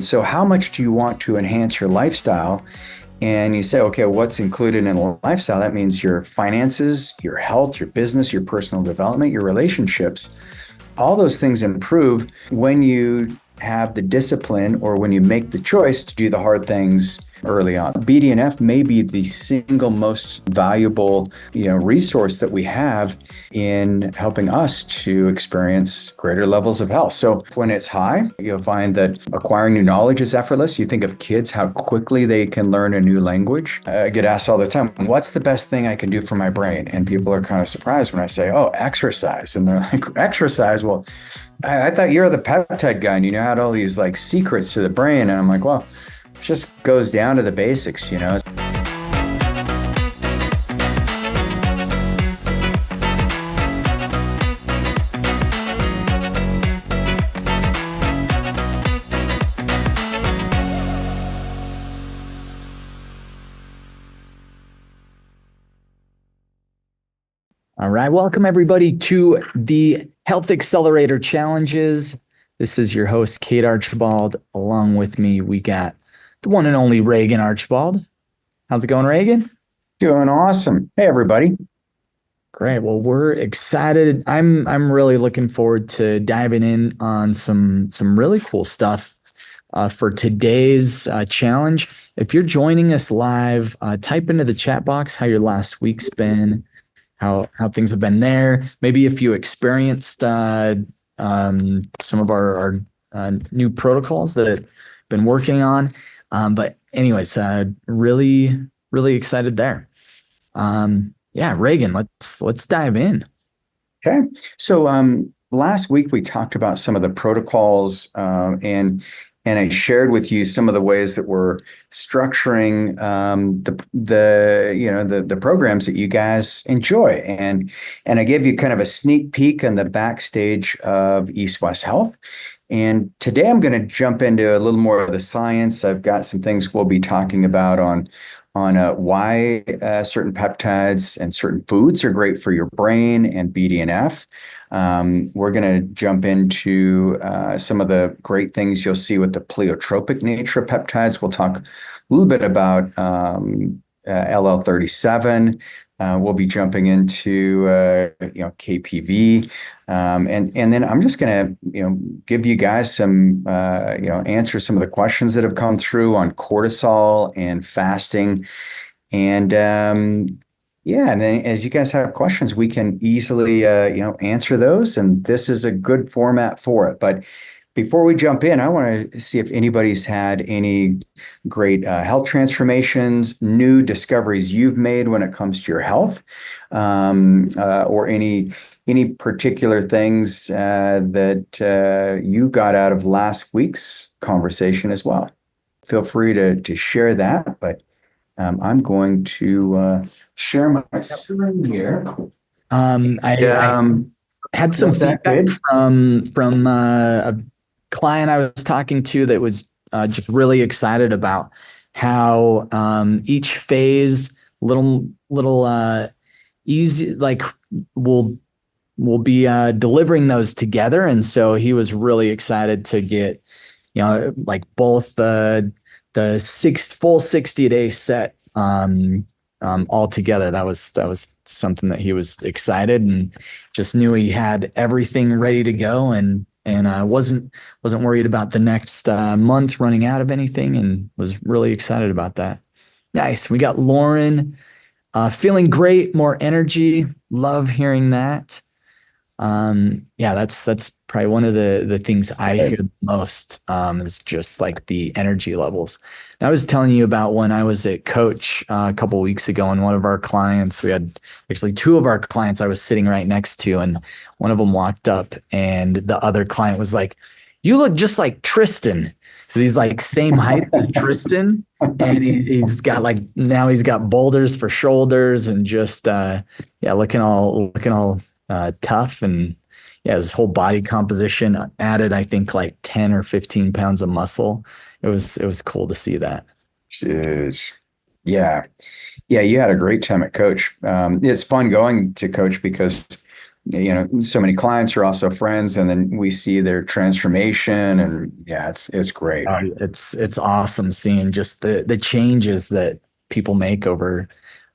So how much do you want to enhance your lifestyle? And you say, okay, what's included in a lifestyle? That means your finances, your health, your business, your personal development, your relationships. All those things improve when you have the discipline or when you make the choice to do the hard things early on. BDNF may be the single most valuable, resource that we have in helping us to experience greater levels of health. So when it's high, you'll find that acquiring new knowledge is effortless. You think of kids, how quickly they can learn a new language. I get asked all the time, what's the best thing I can do for my brain? And people are kind of surprised when I say, oh, exercise. And they're like, exercise? Well, I thought you're the peptide guy and you had all these like secrets to the brain. And I'm like, well, it just goes down to the basics, All right, welcome everybody to the Health Accelerator Challenges. This is your host, Cade Archibald. Along with me, we got the one and only Reagan Archibald. How's it going, Reagan? Doing awesome. Hey, everybody. Great. Well, we're excited. I'm really looking forward to diving in on some really cool stuff for today's challenge. If you're joining us live, type into the chat box how your last week's been, how things have been there. Maybe if you experienced some of our new protocols that I've been working on. But anyways, really excited there. Yeah, Reagan, let's dive in. Okay. So last week we talked about some of the protocols and I shared with you some of the ways that we're structuring the programs that you guys enjoy, and I gave you kind of a sneak peek on the backstage of East West Health. And today I'm going to jump into a little more of the science. I've got some things we'll be talking about on why certain peptides and certain foods are great for your brain and BDNF. We're going to jump into some of the great things you'll see with the pleiotropic nature of peptides. We'll talk a little bit about LL37. We'll be jumping into KPV, and then I'm just going to give you guys some answer some of the questions that have come through on cortisol and fasting, and and then as you guys have questions, we can easily answer those, and this is a good format for it. But before we jump in, I want to see if anybody's had any great health transformations, new discoveries you've made when it comes to your health, or any particular things that you got out of last week's conversation as well. Feel free to share that, but I'm going to share my screen here. I had some feedback from a client I was talking to that was just really excited about how each phase little easy, like we'll be delivering those together, and so he was really excited to get like both the full 60-day set all together. That was something that he was excited and just knew he had everything ready to go, and wasn't worried about the next month running out of anything, and was really excited about that. Nice. We got Lauren feeling great, more energy. Love hearing that. That's probably one of the things I hear the most is just like the energy levels. And I was telling you about when I was at Coach a couple of weeks ago, and one of our clients, we had actually two of our clients I was sitting right next to, and one of them walked up and the other client was like, "You look just like Tristan." Because he's like same height as Tristan, and he's got now he's got boulders for shoulders and just looking all tough, and his whole body composition added, I think, like 10 or 15 pounds of muscle. It was cool to see that. Jeez. Yeah, you had a great time at Coach. It's fun going to Coach because so many clients are also friends, and then we see their transformation, and yeah, it's great. It's awesome seeing just the changes that people make over,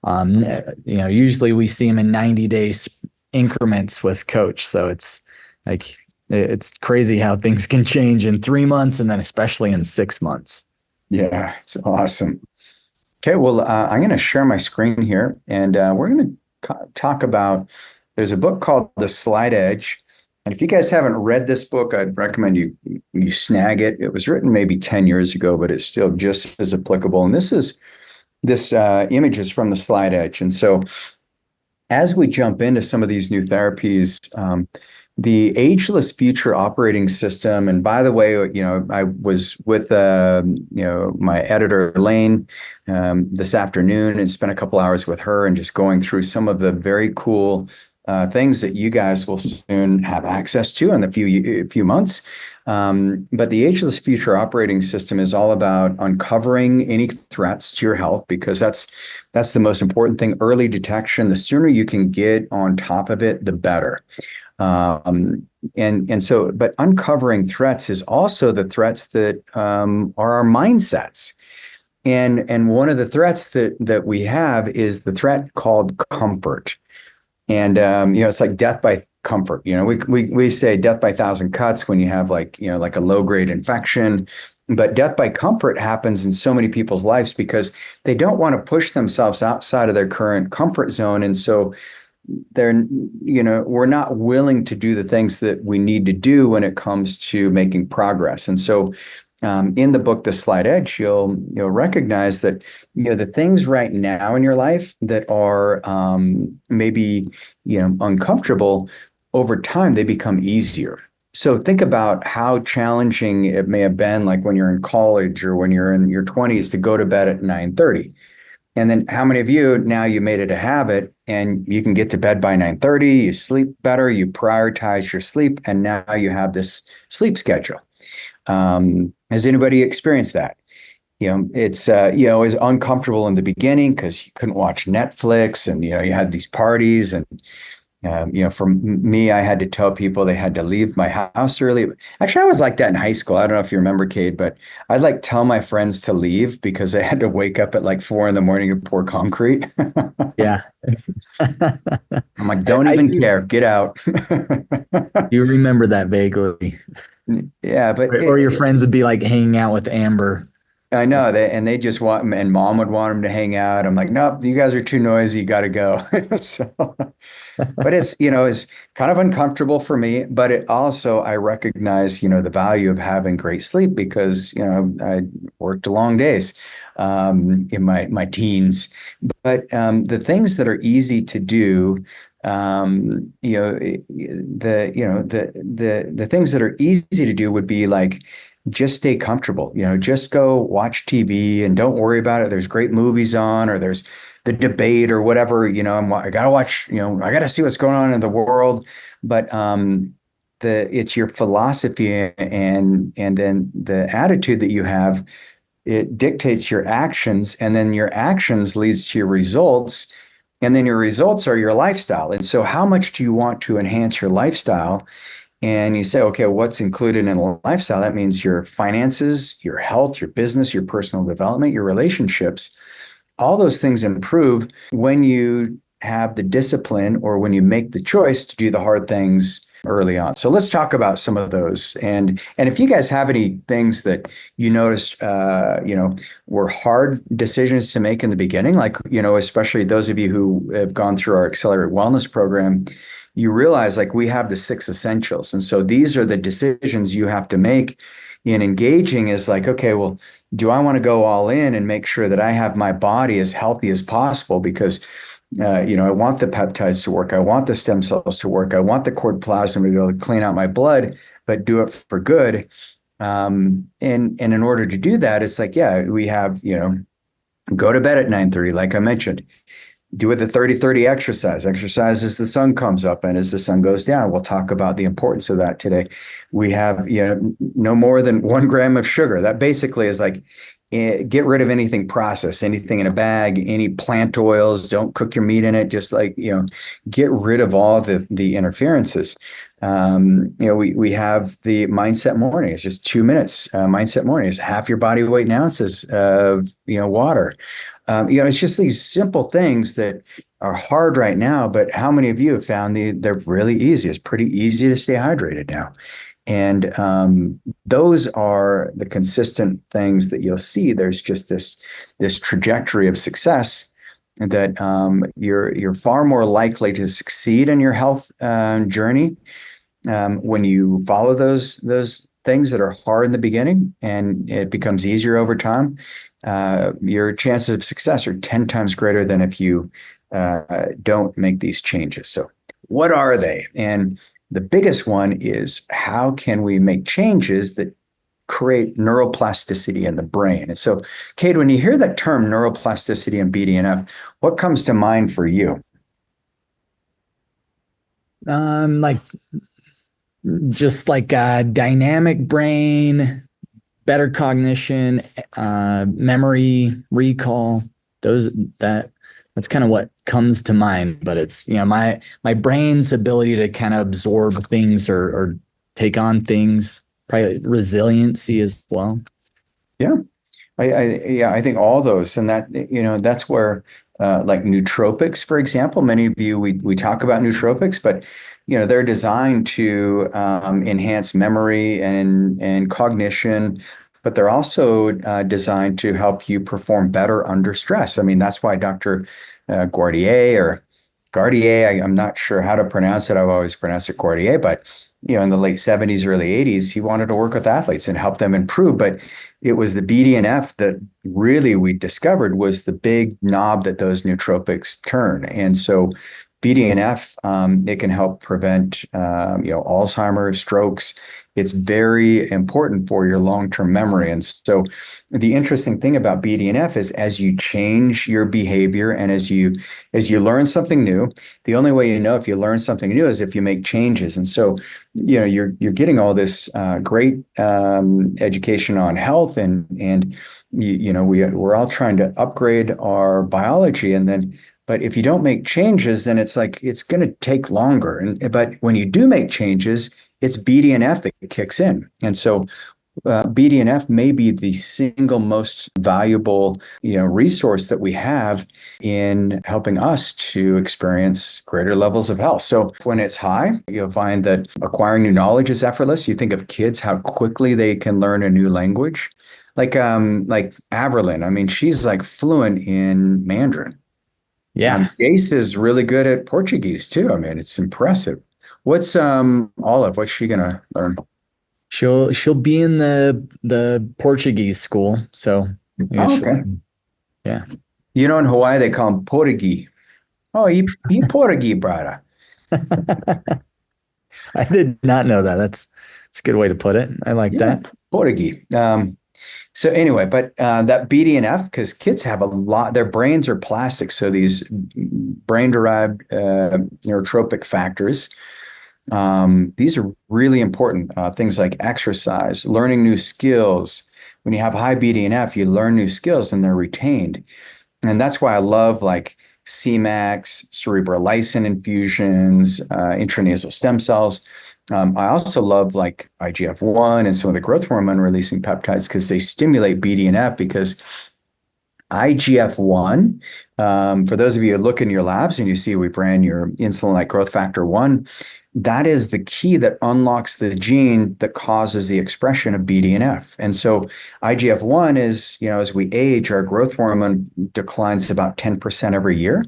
um, usually we see them in 90 days increments with coach. So it's like, it's crazy how things can change in 3 months and then especially in 6 months. Yeah, it's awesome. Okay, well, I'm going to share my screen here, and we're going to talk about. There's a book called The Slight Edge, and if you guys haven't read this book, I'd recommend you snag it. It was written maybe 10 years ago, but it's still just as applicable. And this image is from The Slight Edge, and so as we jump into some of these new therapies, the Ageless Future Operating System, and by the way, I was with my editor Elaine this afternoon and spent a couple hours with her and just going through some of the very cool things that you guys will soon have access to in a few months. But the Ageless Future Operating System is all about uncovering any threats to your health, because that's the most important thing. Early detection. The sooner you can get on top of it, the better. But uncovering threats is also the threats that are our mindsets. And one of the threats that we have is the threat called comfort. And it's like death by comfort. We say death by 1,000 cuts when you have like a low grade infection. But death by comfort happens in so many people's lives because they don't want to push themselves outside of their current comfort zone. And so we're not willing to do the things that we need to do when it comes to making progress. And so in the book, The Slight Edge, you'll recognize that the things right now in your life that are maybe uncomfortable, over time they become easier. So think about how challenging it may have been, like when you're in college or when you're in your 20s, to go to bed at 9:30. And then how many of you now you made it a habit and you can get to bed by 9:30, you sleep better, you prioritize your sleep, and now you have this sleep schedule. Has anybody experienced that? It's it was uncomfortable in the beginning because you couldn't watch Netflix, and you had these parties, and for me, I had to tell people they had to leave my house early. Actually, I was like that in high school. I don't know if you remember, Cade, but I'd like tell my friends to leave because they had to wake up at like 4 a.m. to pour concrete. Yeah. I'm like, don't I even do, care, get out. you remember that vaguely. Yeah, but Or your friends would be like hanging out with Amber. I know they just want, and mom would want them to hang out. I'm like, nope, you guys are too noisy. You got to go. So, but it's kind of uncomfortable for me, but it also, I recognize, the value of having great sleep because, I worked long days, in my teens, but, the things that are easy to do, the things that are easy to do would be like, just stay comfortable, just go watch TV and don't worry about it. There's great movies on, or there's the debate or whatever, I gotta watch, I gotta see what's going on in the world. But it's your philosophy and then the attitude that you have, it dictates your actions, and then your actions leads to your results, and then your results are your lifestyle. And so how much do you want to enhance your lifestyle? And you say, okay, what's included in a lifestyle? That means your finances, your health, your business, your personal development, your relationships. All those things improve when you have the discipline, or when you make the choice to do the hard things early on. So let's talk about some of those. And if you guys have any things that you noticed, were hard decisions to make in the beginning, like, especially those of you who have gone through our Accelerate Wellness program, you realize like we have the 6 essentials. And so these are the decisions you have to make in engaging, is like, okay, well, do I want to go all in and make sure that I have my body as healthy as possible? Because, I want the peptides to work. I want the stem cells to work. I want the cord plasma to be able to clean out my blood, but do it for good. And in order to do that, it's like, yeah, we have, go to bed at 9:30, like I mentioned. do it the 30-30 exercise. Exercise as the sun comes up and as the sun goes down. We'll talk about the importance of that today. We have, no more than 1 gram of sugar. That basically is like, get rid of anything processed, anything in a bag, any plant oils. Don't cook your meat in it. Just like, get rid of all the interferences. We have the mindset morning. It's just 2 minutes. Mindset morning is half your body weight in ounces of, water. It's just these simple things that are hard right now, but how many of you have found they're really easy? It's pretty easy to stay hydrated now. And those are the consistent things that you'll see. There's just this trajectory of success that you're far more likely to succeed in your health journey when you follow those things that are hard in the beginning, and it becomes easier over time. Your chances of success are 10 times greater than if you don't make these changes. So, what are they? And the biggest one is, how can we make changes that create neuroplasticity in the brain? And so, Cade, when you hear that term neuroplasticity and BDNF, what comes to mind for you? Like just like a dynamic brain, better cognition, memory, recall. That's kind of what comes to mind. But it's, my brain's ability to kind of absorb things or take on things, probably resiliency as well. Yeah. I think all those, and that's where like nootropics, for example, many of you, we talk about nootropics, but they're designed to enhance memory and cognition, but they're also designed to help you perform better under stress. I mean, that's why Dr. Gardier, I'm not sure how to pronounce it. I've always pronounced it Gordier, but in the late 70s, early 80s, he wanted to work with athletes and help them improve. But it was the BDNF that really we discovered was the big knob that those nootropics turn. And so BDNF, it can help prevent, Alzheimer's, strokes. It's very important for your long-term memory. And so the interesting thing about BDNF is, as you change your behavior and as you learn something new, the only way you know if you learn something new is if you make changes. And so, you're getting all this great education on health, and we're all trying to upgrade our biology, but if you don't make changes, then it's like it's going to take longer. But when you do make changes, it's BDNF that kicks in. And so BDNF may be the single most valuable, resource that we have in helping us to experience greater levels of health. So when it's high, you'll find that acquiring new knowledge is effortless. You think of kids, how quickly they can learn a new language. Like Averlyn, I mean, she's like fluent in Mandarin. Yeah. Jace is really good at Portuguese too. I mean, it's impressive. What's Olive? What's she gonna learn? She'll be in the Portuguese school. So Oh, okay. yeah. In Hawaii they call him Portuguese. Oh, he Portuguese, brother. I did not know that. That's a good way to put it. I like Yeah, that. Portuguese. So anyway, but that BDNF, because kids have a lot, their brains are plastic. So these brain-derived neurotropic factors, these are really important. Things like exercise, learning new skills. When you have high BDNF, you learn new skills and they're retained. And that's why I love like CMAX, cerebral lysin infusions, intranasal stem cells. I also love like IGF-1 and some of the growth hormone releasing peptides because they stimulate BDNF. Because IGF-1, for those of you who look in your labs and you see we've ran your insulin-like growth factor 1, that is the key that unlocks the gene that causes the expression of BDNF. And so IGF-1 is, as we age, our growth hormone declines about 10% every year.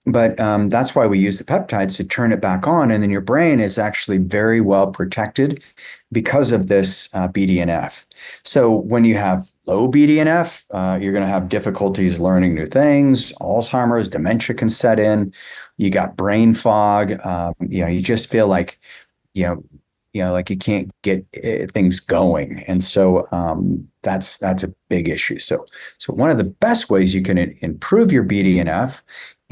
But that's why we use the peptides to turn it back on. And then your brain is actually very well protected because of this BDNF. So when you have low BDNF, you're going to have difficulties learning new things. Alzheimer's, dementia can set in. You got brain fog. You just feel like, like you can't get things going. And so that's a big issue. So one of the best ways you can improve your BDNF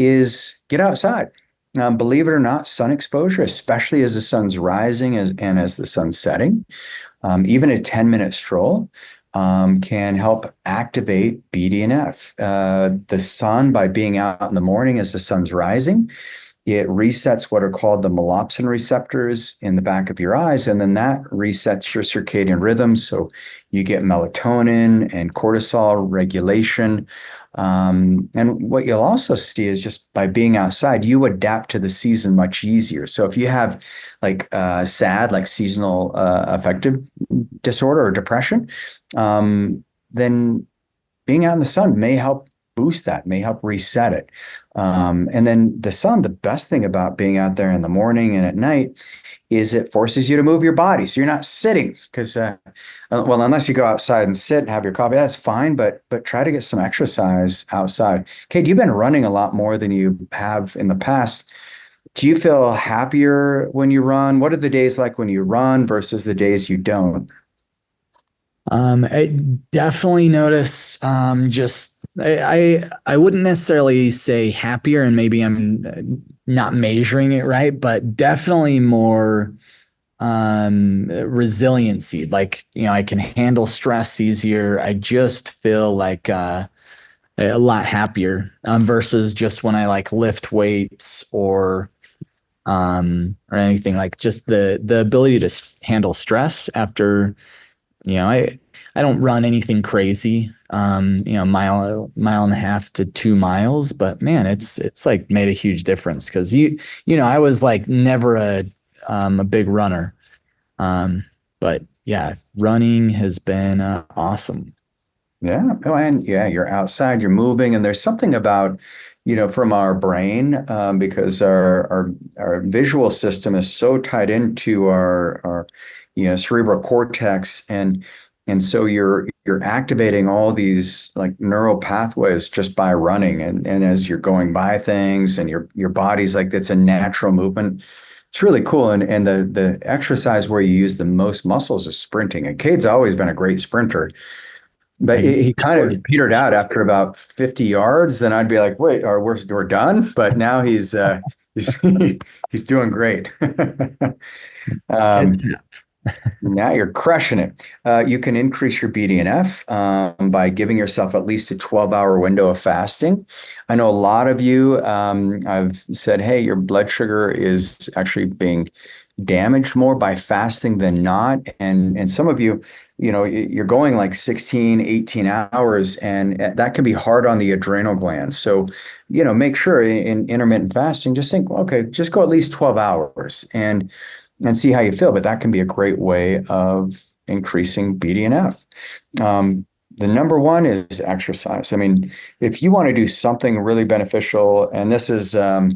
is get outside. Believe it or not, sun exposure, especially as the sun's rising and as the sun's setting, even a 10-minute stroll can help activate BDNF. The sun, by being out in the morning as the sun's rising, it resets what are called the melopsin receptors in the back of your eyes, and then that resets your circadian rhythm. So you get melatonin and cortisol regulation. And what you'll also see is just by being outside, you adapt to the season much easier. So if you have like SAD, like seasonal affective disorder or depression, then being out in the sun may help boost that, may help reset it. And then the sun, the best thing about being out there in the morning and at night is it forces you to move your body. So you're not sitting because, well, unless you go outside and sit and have your coffee, that's fine. But try to get some exercise outside. Kate, you've been running a lot more than you have in the past. Do you feel happier when you run? What are the days like when you run versus the days you don't? I definitely notice just I wouldn't necessarily say happier, and maybe I'm not measuring it right, but definitely more resiliency. Like, I can handle stress easier. I just feel like a lot happier versus just when I like lift weights or anything, like just the ability to handle stress after. I don't run anything crazy, mile and a half to 2 miles, but man, it's like made a huge difference because I was like never a big runner. But yeah, running has been awesome. Yeah. Oh, and yeah, you're outside, you're moving, and there's something about, from our brain, because our visual system is so tied into our cerebral cortex, and so you're activating all these like neural pathways just by running, and as you're going by things, and your body's like it's a natural movement. It's really cool, and the exercise where you use the most muscles is sprinting. And Cade's always been a great sprinter. But I he kind of petered out after about 50 yards. Then I'd be like, wait, we're done. But now he's he's doing great. Um, Now you're crushing it. You can increase your BDNF by giving yourself at least a 12-hour window of fasting. I know a lot of you, I've said, hey, your blood sugar is actually being damaged more by fasting than not. And some of you, you're going like 16, 18 hours, and that can be hard on the adrenal glands. So, make sure in intermittent fasting, just think, okay, just go at least 12 hours and see how you feel. But that can be a great way of increasing BDNF. The number one is exercise. I mean, if you want to do something really beneficial, and this is, I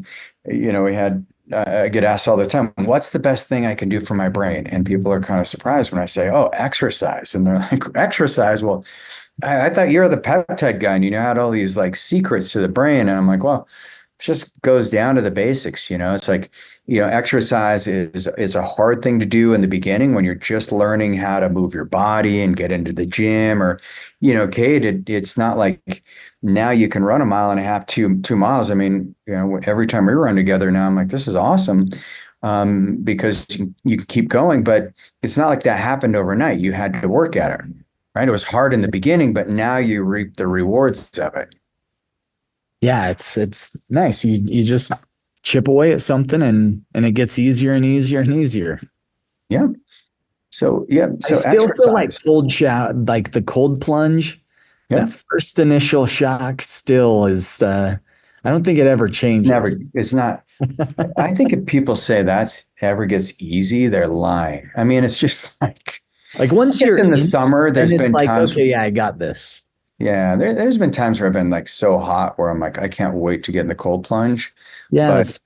get asked all the time, what's the best thing I can do for my brain? And people are kind of surprised when I say, oh, exercise. And they're like, exercise? Well, I thought you're the peptide guy and you had all these like secrets to the brain. And I'm like, well, it just goes down to the basics. It's like, exercise is a hard thing to do in the beginning when you're just learning how to move your body and get into the gym, or, Cade, it's not like now you can run a mile and a half, 2 miles. I mean, every time we run together now, I'm like, this is awesome. Because you can keep going, but it's not like that happened overnight. You had to work at it, right? It was hard in the beginning, but now you reap the rewards of it. Yeah, it's nice. You just chip away at something and it gets easier and easier and easier. Yeah. So yeah. I So still feel like exercise. cold shower, like the cold plunge, Yeah. that first initial shock still is I don't think it ever Never. changes. It's not. I think if people say that ever gets easy, they're lying. I mean, it's just like, Like I once guess you're in the in, summer, then there's it's been like, times, okay, yeah, I got this. yeah, there's been times where I've been like so hot where I'm like, I can't wait to get in the cold plunge. Yeah, But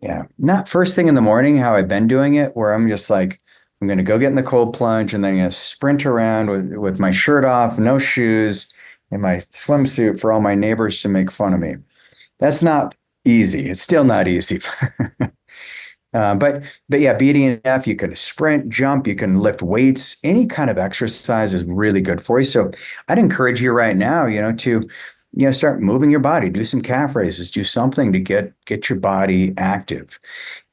yeah, not first thing in the morning, how I've been doing it, where I'm just like, I'm going to go get in the cold plunge and then I'm going to sprint around with my shirt off, no shoes, and my swimsuit for all my neighbors to make fun of me. That's not easy. It's still not easy. But yeah, BDNF, you can sprint, jump, you can lift weights. Any kind of exercise is really good for you. So I'd encourage you right now, to start moving your body, do some calf raises, do something to get your body active.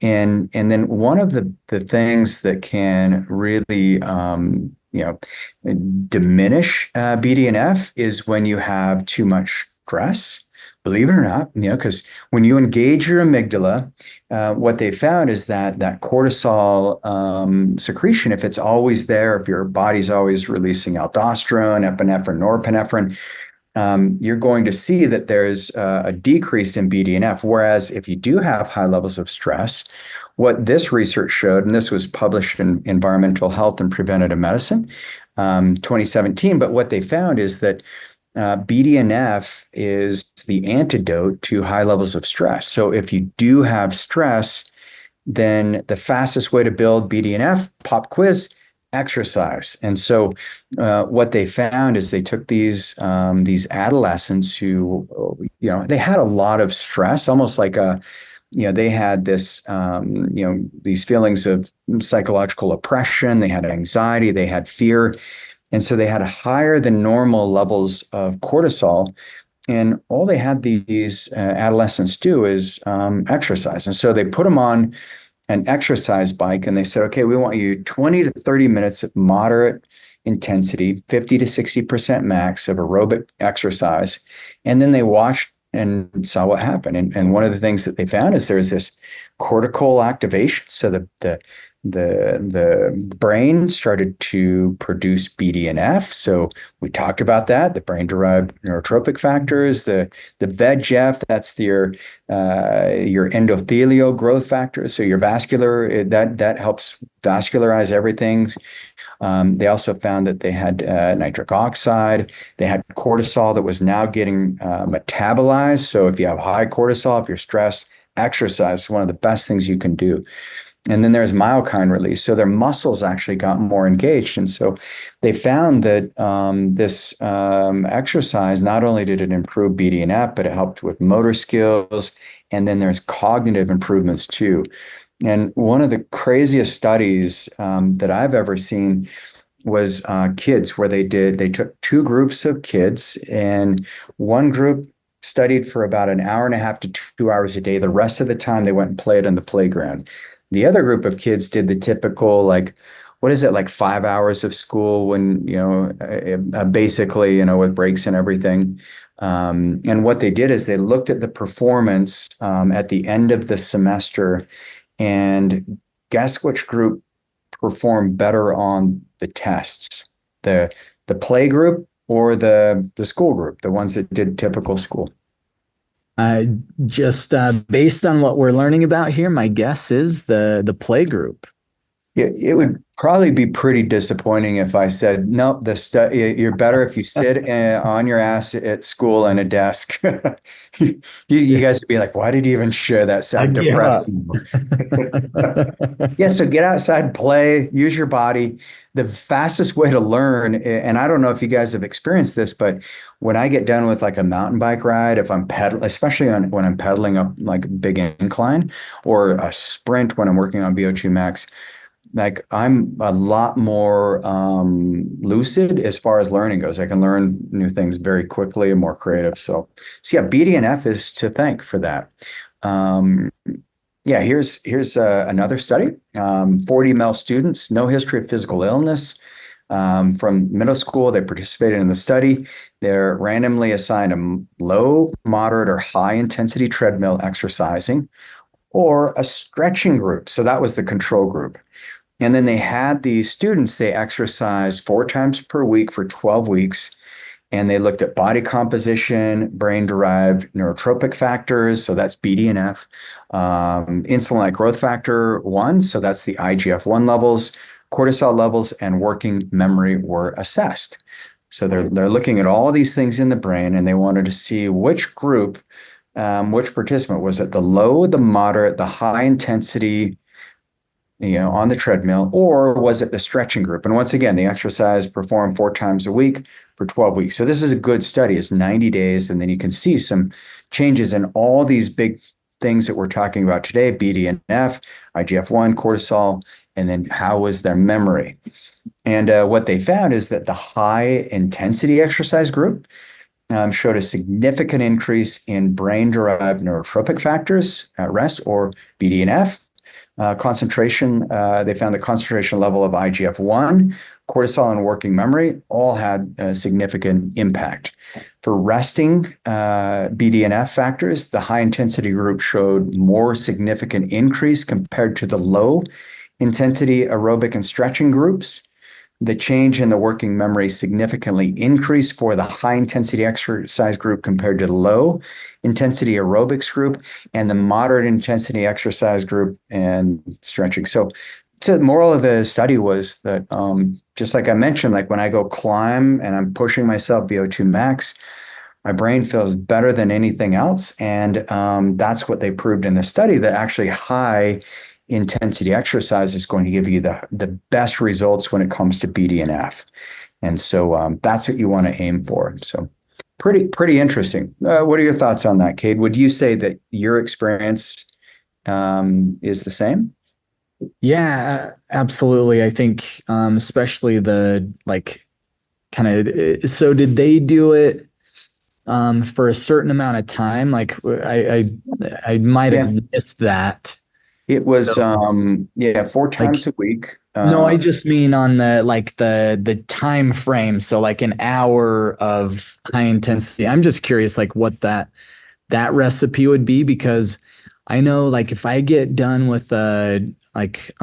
And then one of the things that can really diminish BDNF is when you have too much stress. Believe it or not, because when you engage your amygdala, what they found is that cortisol secretion, if it's always there, if your body's always releasing aldosterone, epinephrine, norepinephrine, you're going to see that there's a decrease in BDNF. Whereas if you do have high levels of stress, what this research showed, and this was published in Environmental Health and Preventative Medicine, 2017, but what they found is that BDNF is the antidote to high levels of stress. So if you do have stress, then the fastest way to build BDNF, pop quiz, exercise. And so what they found is they took these adolescents who, they had a lot of stress, almost like they had this, these feelings of psychological oppression. They had anxiety, they had fear. And so they had higher than normal levels of cortisol. And all they had these adolescents do is exercise. And so they put them on an exercise bike and they said, okay, we want you 20 to 30 minutes of moderate intensity, 50 to 60% max of aerobic exercise. And then they watched and saw what happened. And one of the things that they found is there's this cortical activation. So the brain started to produce BDNF. So we talked about that, the brain-derived neurotrophic factors, the VEGF, that's your endothelial growth factor. So your vascular, that helps vascularize everything. They also found that they had nitric oxide. They had cortisol that was now getting metabolized. So if you have high cortisol, if you're stressed, exercise is one of the best things you can do. And then there's myokine release. So their muscles actually got more engaged. And so they found that this exercise, not only did it improve BDNF, but it helped with motor skills. And then there's cognitive improvements too. And one of the craziest studies that I've ever seen was kids, where they took two groups of kids, and one group studied for about an hour and a half to 2 hours a day. The rest of the time they went and played on the playground. The other group of kids did the typical, like, what is it, like 5 hours of school when, basically, with breaks and everything. And what they did is they looked at the performance at the end of the semester, and guess which group performed better on the tests, the play group or the school group, the ones that did typical school. Just based on what we're learning about here, my guess is the play group. It would probably be pretty disappointing if I said, no, you're better if you sit on your ass at school in a desk. You guys would be like, why did you even share that? Sound depressing. Yeah, so get outside, play, use your body. The fastest way to learn, and I don't know if you guys have experienced this, but when I get done with like a mountain bike ride, if I'm pedaling, especially when I'm pedaling up like a big incline, or a sprint when I'm working on VO2 max, like I'm a lot more lucid as far as learning goes. I can learn new things very quickly and more creative. So yeah, BDNF is to thank for that. Yeah, here's another study. 40 male students, no history of physical illness. From middle school, they participated in the study. They're randomly assigned a low, moderate, or high intensity treadmill exercising, or a stretching group. So that was the control group. And then they had these students, they exercised 4 times per week for 12 weeks. And they looked at body composition, brain-derived neurotrophic factors, so that's BDNF, insulin-like growth factor 1, so that's the IGF-1 levels, cortisol levels, and working memory were assessed. So they're looking at all these things in the brain, and they wanted to see which group, which participant, was it the low, the moderate, the high intensity, on the treadmill, or was it the stretching group? And once again, the exercise performed 4 times a week for 12 weeks. So this is a good study. It's 90 days. And then you can see some changes in all these big things that we're talking about today: BDNF, IGF-1, cortisol, and then how was their memory? And what they found is that the high intensity exercise group, showed a significant increase in brain-derived neurotrophic factors at rest, or BDNF. Concentration, they found the concentration level of IGF-1, cortisol, and working memory all had a significant impact. For resting BDNF factors, the high intensity group showed more significant increase compared to the low intensity aerobic and stretching groups. The change in the working memory significantly increased for the high intensity exercise group compared to the low intensity aerobics group and the moderate intensity exercise group and stretching. So the moral of the study was that just like I mentioned, like when I go climb and I'm pushing myself VO2 max, my brain feels better than anything else. And that's what they proved in the study, that actually high intensity exercise is going to give you the best results when it comes to BDNF. And so that's what you want to aim for. So pretty interesting. What are your thoughts on that, Cade? Would you say that your experience is the same? Yeah, absolutely. I think especially the like kind of so did they do it for a certain amount of time? Like I might have Yeah, missed that. it was So four like times a week. no, I just mean on the like the time frame. So like an hour of high intensity. I'm just curious like what that recipe would be because I know like if I get done with like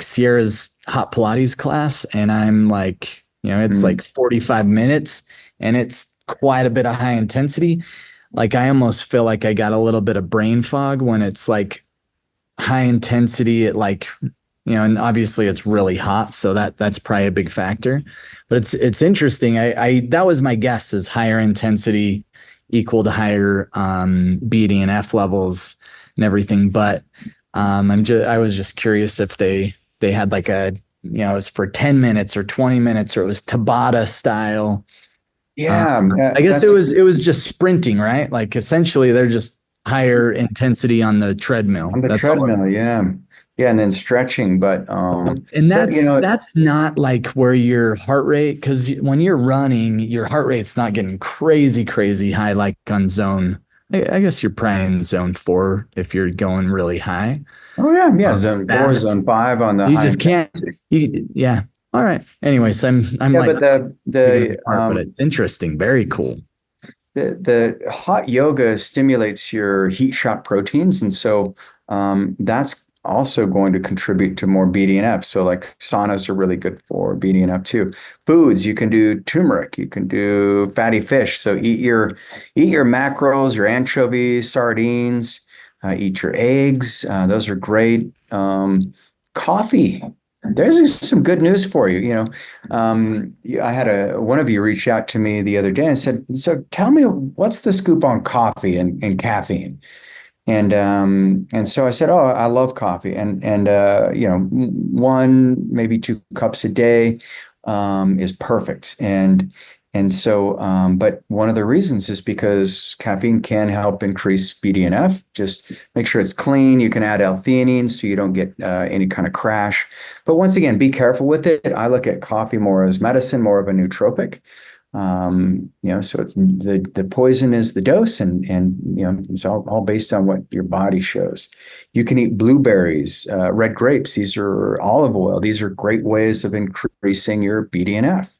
Sierra's hot Pilates class and I'm like, it's Mm, like 45 minutes and it's quite a bit of high intensity. Like I almost feel like I got a little bit of brain fog when it's like high intensity at like, and obviously it's really hot, so that's probably a big factor. But it's interesting. I that was my guess is higher intensity equal to higher BDNF levels and everything. But I was just curious if they had like it was for 10 minutes or 20 minutes or it was Tabata style. yeah, I guess that's it was just sprinting, right? Like essentially they're just higher intensity on the treadmill. on the That's all. treadmill. Yeah, yeah, and then stretching. And But that's not like where your heart rate, because when you're running, your heart rate's not getting crazy high like on zone. I guess you're probably in zone 4 if you're going really high. oh yeah, zone 4, Fast. zone 5 on the You high just can't. intensity. Yeah. All right. Anyways, I'm Yeah, like but the picking it the apart, but it's interesting. Very cool. the hot yoga stimulates your heat shock proteins, and so that's also going to contribute to more BDNF. So like saunas are really good for BDNF too. Foods, you can do turmeric, you can do fatty fish. So eat your macros, your anchovies, sardines, eat your eggs. Those are great. Coffee. There's some good news for you. I had one of you reach out to me the other day and said, "So tell me, what's the scoop on coffee and caffeine?" And so I said, "Oh, I love coffee, and one maybe 2 cups a day is perfect." But one of the reasons is because caffeine can help increase BDNF. Just make sure it's clean. You can add L-theanine so you don't get any kind of crash. But once again, be careful with it. I look at coffee more as medicine, more of a nootropic. So it's the poison is the dose, and it's all based on what your body shows. You can eat blueberries, red grapes. These are olive oil. These are great ways of increasing your BDNF.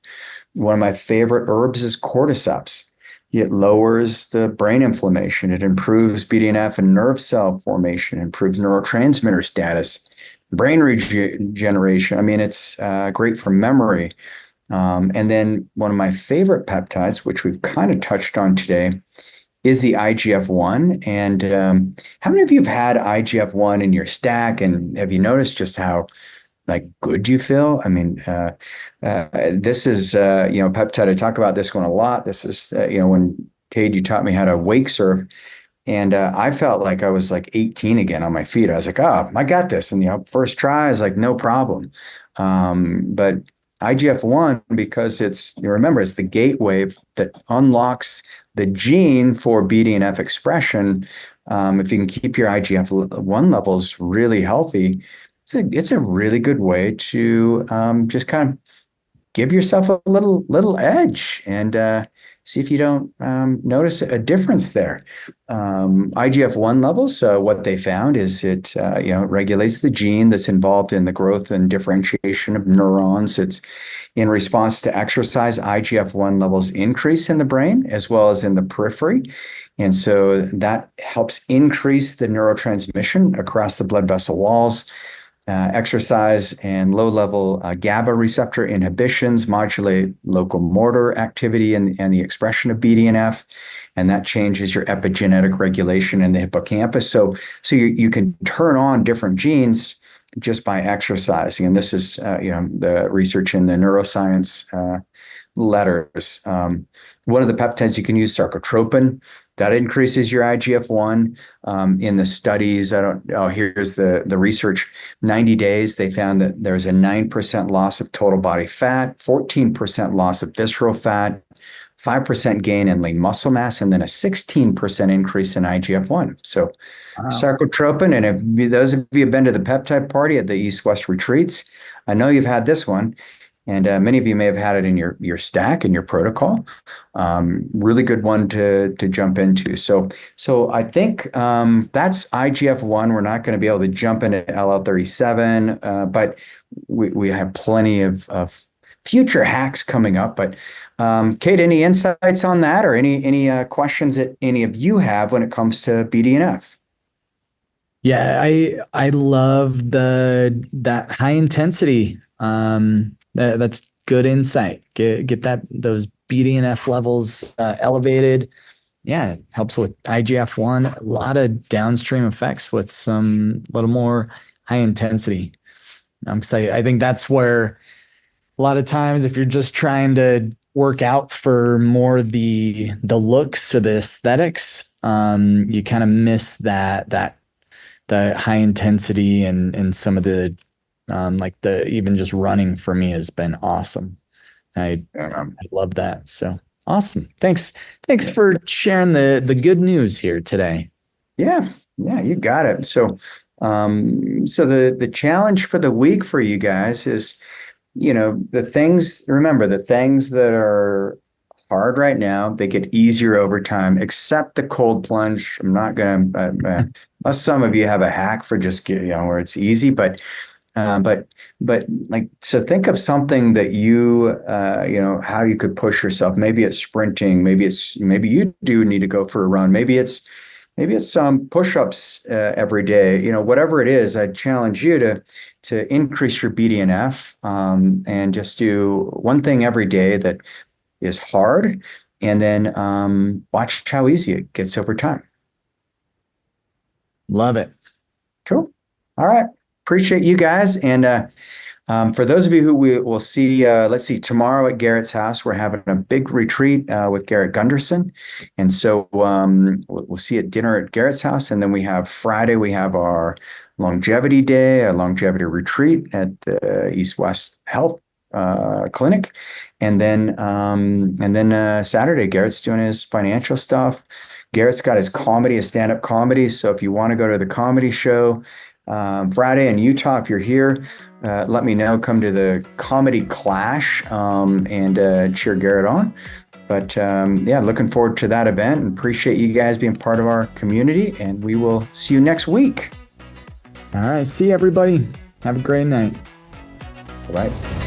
One of my favorite herbs is cordyceps. It lowers the brain inflammation. It improves BDNF and nerve cell formation, improves neurotransmitter status, brain regeneration. I mean, it's great for memory. And then one of my favorite peptides, which we've kind of touched on today, is the IGF-1. And how many of you have had IGF-1 in your stack? And have you noticed just how like good you feel? I mean, this is peptide. I talk about this one a lot. This is when Cade, you taught me how to wake surf, and I felt like I was like 18 again on my feet. I was like, oh, I got this. And first try, I was like, no problem. But IGF-1, because remember, it's the gateway that unlocks the gene for BDNF expression. If you can keep your IGF-1 levels really healthy, it's a really good way to just kind of give yourself a little edge and see if you don't notice a difference there. IGF-1 levels, what they found is it regulates the gene that's involved in the growth and differentiation of neurons. It's in response to exercise. IGF-1 levels increase in the brain as well as in the periphery. And so that helps increase the neurotransmission across the blood vessel walls. Exercise and low-level GABA receptor inhibitions modulate local motor activity and the expression of BDNF, and that changes your epigenetic regulation in the hippocampus. So you can turn on different genes just by exercising, and this is the research in the neuroscience letters. One of the peptides you can use, sarcotropin, that increases your IGF-1 in the studies. Here's the research. 90 days, they found that there's a 9% loss of total body fat, 14% loss of visceral fat, 5% gain in lean muscle mass, and then a 16% increase in IGF-1. So sarcotropin, and if those of you have been to the peptide party at the East-West retreats, I know you've had this one. And many of you may have had it in your stack, in your protocol. Really good one to jump into. So I think that's IGF-1. We're not going to be able to jump into LL37, but we have plenty of future hacks coming up. But Cade, any insights on that, or any questions that any of you have when it comes to BDNF? Yeah, I love that high intensity. That's good insight. Get those BDNF levels elevated. Yeah, it helps with IGF-1. A lot of downstream effects with some little more high intensity. I'm excited. I think that's where a lot of times, if you're just trying to work out for more the looks or the aesthetics, you kind of miss the high intensity and some of the like even just running for me has been awesome. I love that. So awesome. Thanks for sharing the good news here today. Yeah, you got it. So the challenge for the week for you guys is, the things that are hard right now, they get easier over time, except the cold plunge. I'm not going to, unless some of you have a hack for just, where it's easy, but so think of something that how you could push yourself. Maybe it's sprinting. Maybe you do need to go for a run. Maybe it's some push-ups every day. Whatever it is, I challenge you to increase your BDNF and just do one thing every day that is hard, and then watch how easy it gets over time. Love it. Cool. All right. Appreciate you guys. And for those of you who we will see, let's see, tomorrow at Garrett's house, we're having a big retreat with Garrett Gunderson. And so we'll see at dinner at Garrett's house. And then we have Friday, we have our longevity day, a longevity retreat at the East-West Health Clinic. And then Saturday, Garrett's doing his financial stuff. Garrett's got his his stand-up comedy. So if you want to go to the comedy show, Friday in Utah, if you're here, let me know. Come to the Comedy Clash and cheer Garrett on. But looking forward to that event and appreciate you guys being part of our community. And we will see you next week. All right. See you, everybody. Have a great night. All right.